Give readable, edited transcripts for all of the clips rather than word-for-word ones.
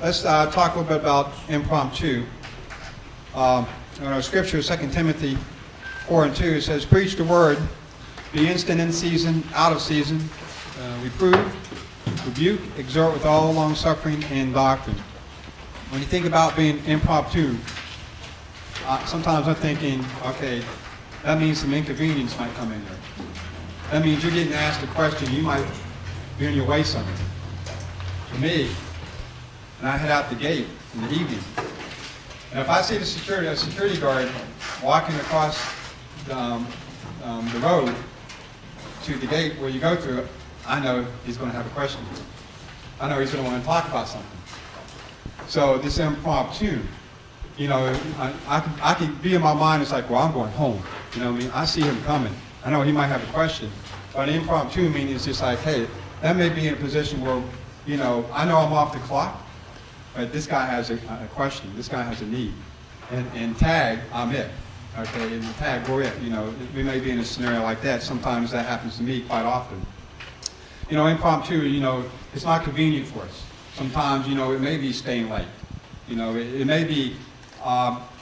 let's talk a little bit about impromptu. In our scripture, 2 Timothy 4:2 says, "Preach the word, be instant in season, out of season, reprove, rebuke, exhort with all long-suffering and doctrine." When you think about being impromptu, sometimes I'm thinking, okay, that means some inconvenience might come in there. That means you're getting asked a question, you might be on your way somewhere. For me, and I head out the gate in the evening, and if I see a security guard walking across the road to the gate where you go through, I know he's going to have a question. I know he's going to want to talk about something. So this impromptu, you know, I can be in my mind, it's like, well, I'm going home. You know what I mean? I see him coming. I know he might have a question. But impromptu meaning it's just like, hey, that may be in a position where, you know I'm off the clock, but this guy has a question. This guy has a need. And tag, I'm it. Okay, and tag, we're it. You know, we may be in a scenario like that. Sometimes that happens to me quite often. You know, impromptu, you know, it's not convenient for us. Sometimes, you know, it may be staying late. You know, it may be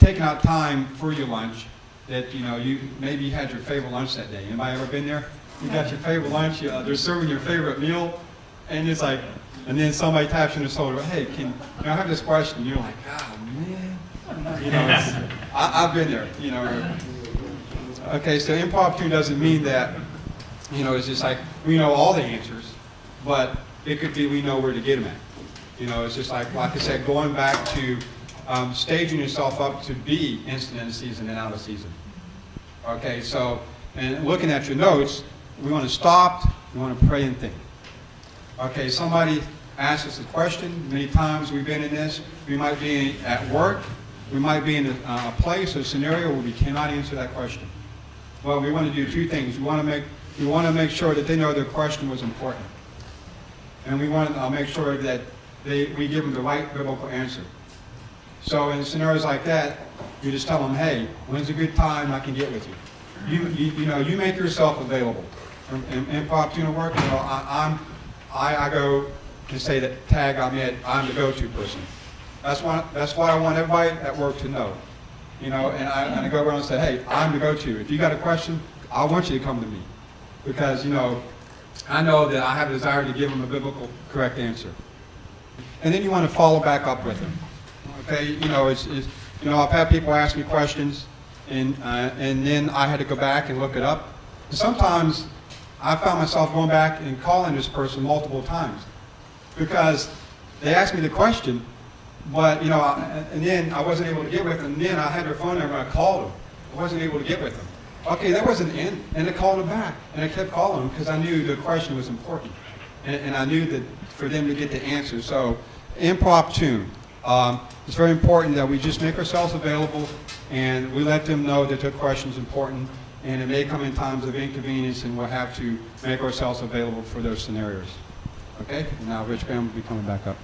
taking out time for your lunch that, you know, maybe you had your favorite lunch that day. Anybody ever been there? You got your favorite lunch, they're serving your favorite meal, and it's like, and then somebody taps you on the shoulder, hey, can I have this question? And you're like, oh, man. You know, I've been there, you know. Okay, so impromptu doesn't mean that, you know, it's just like we know all the answers, but it could be we know where to get them at. You know, it's just like I said, going back to staging yourself up to be instant in season and out of season. Okay, so, and looking at your notes, we want to stop, we want to pray and think. Okay, somebody asked us a question. Many times we've been in this. We might be at work. We might be in a place or scenario where we cannot answer that question. Well, we want to do two things. We want to make sure that they know their question was important. And we want to make sure that we give them the right biblical answer. So in scenarios like that, you just tell them, hey, when's a good time I can get with you? You know, you make yourself available. In impromptu work, you know, I go and say that tag, I'm the go-to person. That's what I want everybody at work to know. You know, and I go around and say, hey, I'm the go-to. If you got a question, I want you to come to me. Because, you know, I know that I have a desire to give them a biblical correct answer. And then you want to follow back up with them. Okay, you know, you know, I've had people ask me questions, and then I had to go back and look it up. And sometimes I found myself going back and calling this person multiple times because they asked me the question, but, you know, and then I wasn't able to get with them. And then I had their phone number and I called them. I wasn't able to get with them. Okay, that wasn't in, and I called them back, and I kept calling them because I knew the question was important, and I knew that for them to get the answer. So, impromptu. It's very important that we just make ourselves available, and we let them know that their question is important, and it may come in times of inconvenience, and we'll have to make ourselves available for those scenarios. Okay? And now Rich Bam will be coming back up.